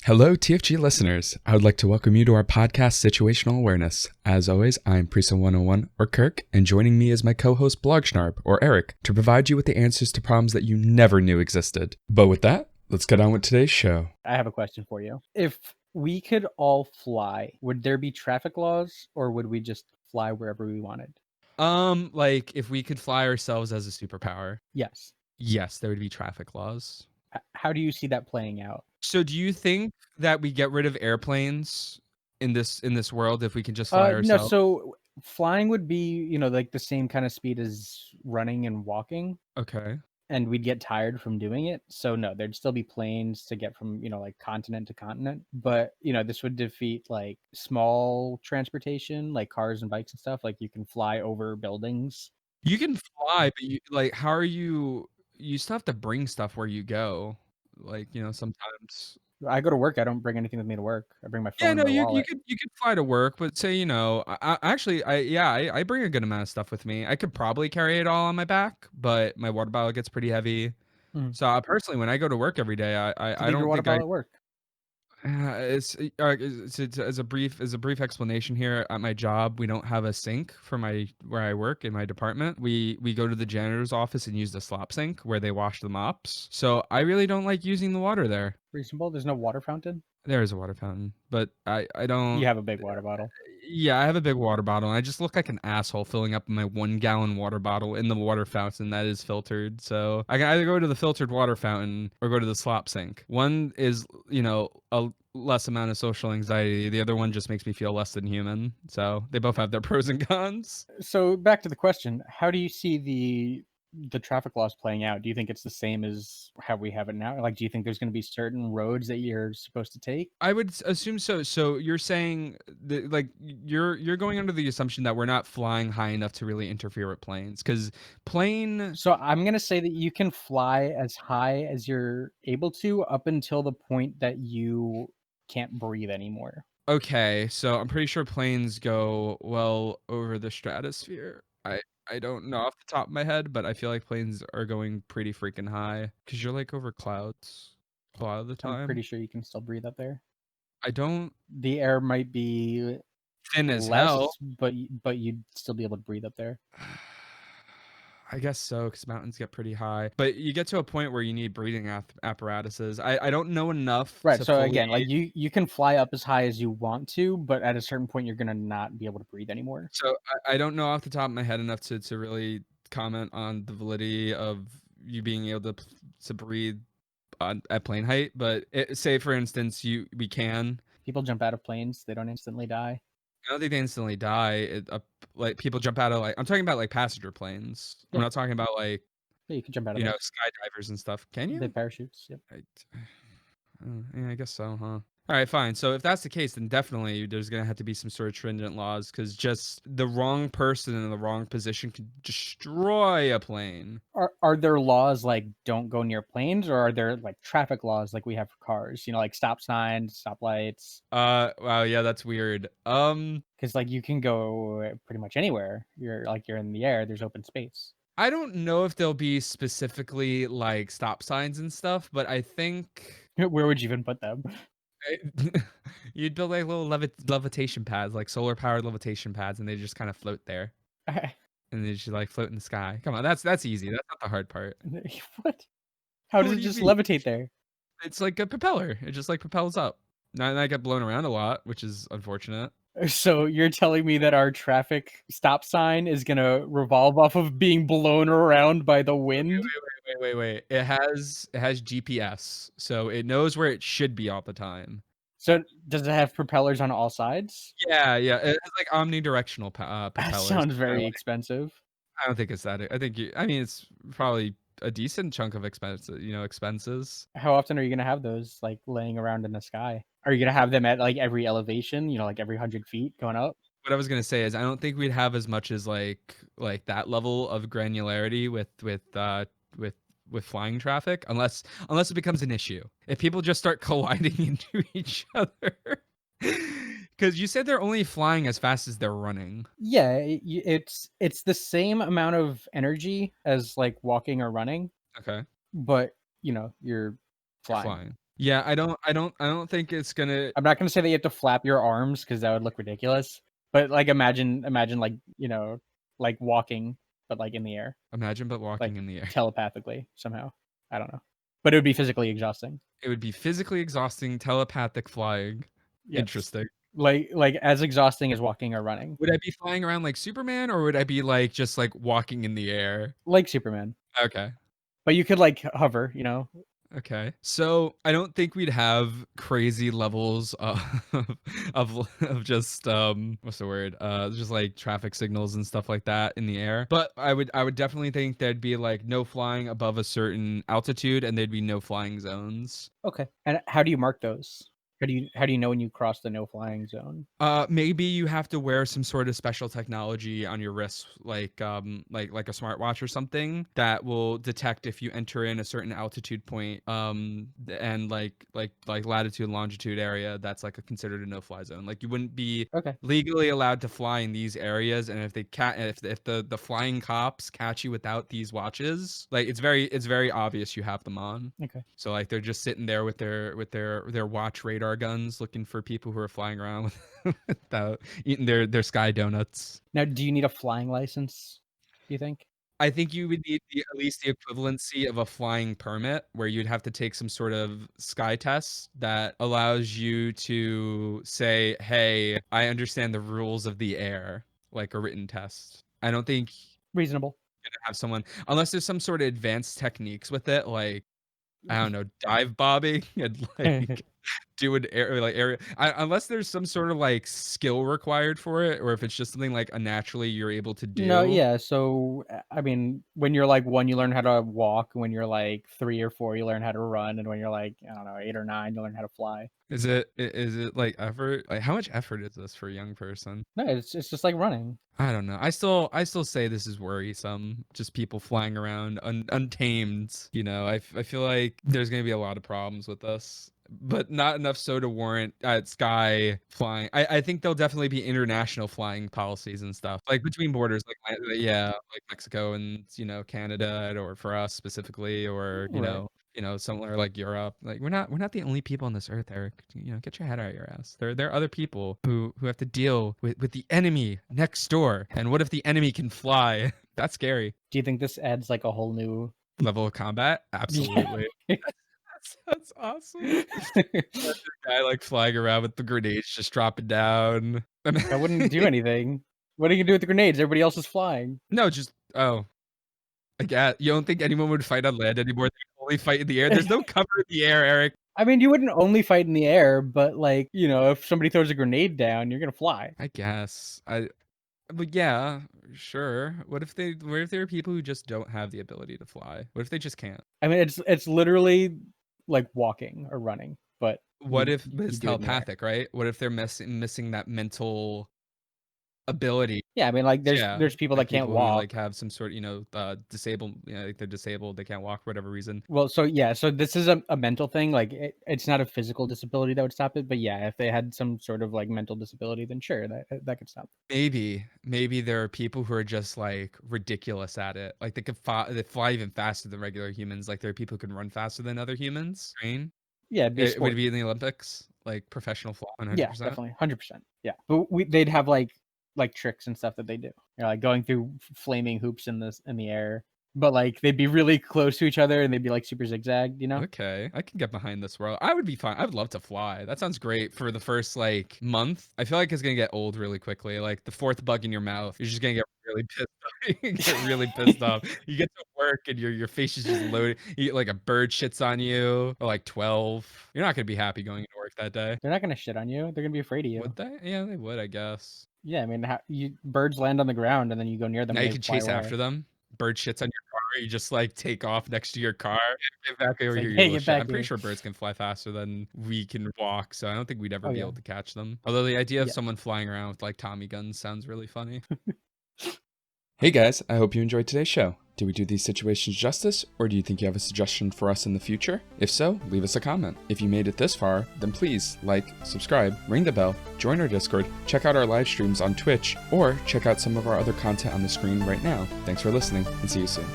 Hello, TFG listeners. I would like to welcome you to our podcast, Situational Awareness. As always, I'm Prisa 101, or Kirk, and joining me is my co-host, Blogschnarb, or Eric, to provide you with the answers to problems that you never knew existed. But with that, let's get on with today's show. I have a question for you. If we could all fly, would there be traffic laws, or would we just fly wherever we wanted? Like if we could fly ourselves as a superpower, Yes. yes, there would be traffic laws. How do you see that playing out? So do you think that we get rid of airplanes in this world if we can just fly No, ourselves? so flying would be, like the same kind of speed as running and walking, Okay. and we'd get tired from doing it. So no, there'd still be planes to get from, like continent to continent. But, this would defeat like small transportation, like cars and bikes and stuff. Like you can fly over buildings. You can fly, but how are you still have to bring stuff where you go. Sometimes. I go to work. I don't bring anything with me to work. I bring my Yeah, phone and no, my you wallet. could fly to work, but say, I bring a good amount of stuff with me. I could probably carry it all on my back, but my water bottle gets pretty heavy. Mhm. So personally, when I go to work every day, You I leave your don't water think I bottle at work. it's as a brief explanation here. At my job, we don't have a sink for where I work in my department. We go to the janitor's office and use the slop sink where they wash the mops. So I really don't like using the water there. Reasonable. There's no water fountain. There is a water fountain, but I You don't. have a big water bottle. Yeah, I have a big water bottle, and I just look like an asshole filling up my 1 gallon water bottle in the water fountain that is filtered. So I can either go to the filtered water fountain or go to the slop sink. One is, a less amount of social anxiety. The other one just makes me feel less than human. So they both have their pros and cons. So back to the question: how do you see the traffic laws playing out? Do you think it's the same as how we have it now? Like, do you think there's going to be certain roads that you're supposed to take? I would assume so. So you're saying that, like, you're going under the assumption that we're not flying high enough to really interfere with planes, because plane. So I'm going to say that you can fly as high as you're able to up until the point that you can't breathe anymore. Okay, so I'm pretty sure planes go well over the stratosphere. I don't know off the top of my head, but I feel like planes are going pretty freaking high because you're like over clouds a lot of the I'm time. pretty sure you can still breathe up there. I don't. The air might be Thin as hell. less, but you'd still be able to breathe up there. I guess so, because mountains get pretty high. But you get to a point where you need breathing apparatuses. I don't know enough Right. to So fully. again, like you can fly up as high as you want to, but at a certain point, you're gonna not be able to breathe anymore. So I don't know off the top of my head enough to really comment on the validity of you being able to breathe at plane height. But say for instance, we can. People jump out of planes; they don't instantly die. I don't think they instantly die. Like people jump out of, like, I'm talking about like passenger planes. I'm Yeah, not talking about like yeah, you can jump out of those. skydivers and stuff. Can They you? have parachutes. Yep. Yeah, I guess so, huh? All right, fine. So if that's the case, then definitely there's gonna have to be some sort of stringent laws, because just the wrong person in the wrong position could destroy a plane. Are there laws like don't go near planes, or are there like traffic laws like we have for cars? Like stop signs, stop lights. Wow, yeah, that's weird. Because like you can go pretty much anywhere. You're in the air. There's open space. I don't know if there'll be specifically like stop signs and stuff, but I think Where would you even put them? you'd build like little levitation pads, like solar powered levitation pads, and they just kind of float there, and they just like float in the sky. Come on, that's easy. That's not the hard part. What? How does What it do you just mean? levitate there? It's like a propeller. It just like propels up. Now I get blown around a lot, which is unfortunate. So you're telling me that our traffic stop sign is gonna revolve off of being blown around by the wind? Wait. It has GPS, so it knows where it should be all the time. So does it have propellers on all sides? Yeah. It has like omnidirectional That propellers. sounds So, very like, expensive. I don't think it's that. I think I mean, it's probably a decent chunk of expenses. How often are you gonna have those like laying around in the sky? Are you gonna have them at like every elevation? Like every 100 feet going up? What I was gonna say is I don't think we'd have as much as like that level of granularity with with flying traffic, unless it becomes an issue. If people just start colliding into each other. Because you said they're only flying as fast as they're running. Yeah, it's the same amount of energy as like walking or running, Okay, but you're you're flying. flying. Yeah, I don't think it's gonna. I'm not gonna say that you have to flap your arms because that would look ridiculous. But like imagine like, like walking, but like in the air, Imagine but like walking in the air. telepathically somehow. I don't know. But it would be physically exhausting. It would be physically exhausting, telepathic flying. Yes. Interesting. Like as exhausting as walking or running. Would I be flying around like Superman, or would I be like just like walking in the air? Like Superman. Okay. But you could like hover, Okay. So I don't think we'd have crazy levels of of just what's the word? Just like traffic signals and stuff like that in the air. But I would definitely think there'd be like no flying above a certain altitude, and there'd be no flying zones. Okay. And how do you mark those? How do you know when you cross the no flying zone? Maybe you have to wear some sort of special technology on your wrist, like a smartwatch or something that will detect if you enter in a certain altitude point, and like latitude and longitude area that's like considered a no-fly zone. Like you wouldn't be Okay. legally allowed to fly in these areas, and if the flying cops catch you without these watches, like it's very obvious you have them on. Okay. So like they're just sitting there with their watch radar guns looking for people who are flying around without eating their sky donuts. Now, do you need a flying license, do you think? I think you would need at least the equivalency of a flying permit, where you'd have to take some sort of sky test that allows you to say, "Hey, I understand the rules of the air," like a written test. I don't think Reasonable. you're gonna have someone, unless there's some sort of advanced techniques with it, like I don't know, dive bobbing and like doing area, unless there's some sort of like skill required for it, or if it's just something like a naturally you're able to No, do. yeah. So, I mean, when you're like 1, you learn how to walk. When you're like 3 or 4, you learn how to run. And when you're like, I don't know, 8 or 9, you learn how to fly. Is it like effort? Like how much effort is this for a young person? No, it's just like running. I don't know. I still say this is worrisome. Just people flying around untamed. I feel like there's gonna be a lot of problems with this, but not enough so to warrant sky flying. I think there'll definitely be international flying policies and stuff, like between borders, yeah, like Mexico and Canada, or for us specifically, or Right. somewhere like Europe. Like we're not the only people on this earth, Eric. Get your head out of your ass. There are other people who have to deal with the enemy next door. And what if the enemy can fly? That's scary. Do you think this adds like a whole new Level of combat? Yeah. Absolutely. That's awesome. Guy like flying around with the grenades just dropping down. That wouldn't do anything. What are you gonna do with the grenades? Everybody else is flying. No, just I guess you don't think anyone would fight on land anymore? They only fight in the air. There's no cover in the air, Eric. I mean, you wouldn't only fight in the air, but like, if somebody throws a grenade down, you're gonna fly. I guess. But yeah, sure. What if there are people who just don't have the ability to fly? What if they just can't? I mean, it's literally like walking or running, but What if you it's do it in the air. telepathic, right? What if they're missing that mental ability? Yeah, I mean, like Yeah, there's people like that can't people who walk. like have some sort, disabled, like they're disabled, they can't walk for whatever reason. Well, so yeah, so this is a mental thing. Like it's not a physical disability that would stop it, but yeah, if they had some sort of like mental disability, then sure, that could stop. Maybe there are people who are just like ridiculous at it. Like they fly even faster than regular humans. Like there are people who can run faster than other humans. Train. Yeah, it'd be a It would sport. be in the Olympics, like professional fly, Yeah, 100%. definitely, 100%. Yeah, but they'd have like tricks and stuff that they do. Like going through flaming hoops in the air, but like they'd be really close to each other and they'd be like super zigzagged. Okay, I can get behind this world. I would be fine. I would love to fly. That sounds great for the first like month. I feel like it's gonna get old really quickly. Like the fourth bug in your mouth, you're just gonna get really pissed off. You get really pissed off. You get to work and your face is just loaded. You get like a bird shits on you, or like 12. You're not gonna be happy going to work that day. They're not gonna shit on you. They're gonna be afraid of you. Would they? Yeah, they would, I guess. Yeah, I mean, birds land on the ground and then you go near them Now and you they can fly chase away. after them. Bird shits on your car. You just like take off next to your car and get back over like, here. "Hey, get back I'm pretty here." sure birds can fly faster than we can walk, so I don't think we'd ever Oh, be yeah. able to catch them. Although the idea of Yeah. someone flying around with like Tommy guns sounds really funny. Hey guys, I hope you enjoyed today's show. Did we do these situations justice, or do you think you have a suggestion for us in the future? If so, leave us a comment. If you made it this far, then please like, subscribe, ring the bell, join our Discord, check out our live streams on Twitch, or check out some of our other content on the screen right now. Thanks for listening, and see you soon.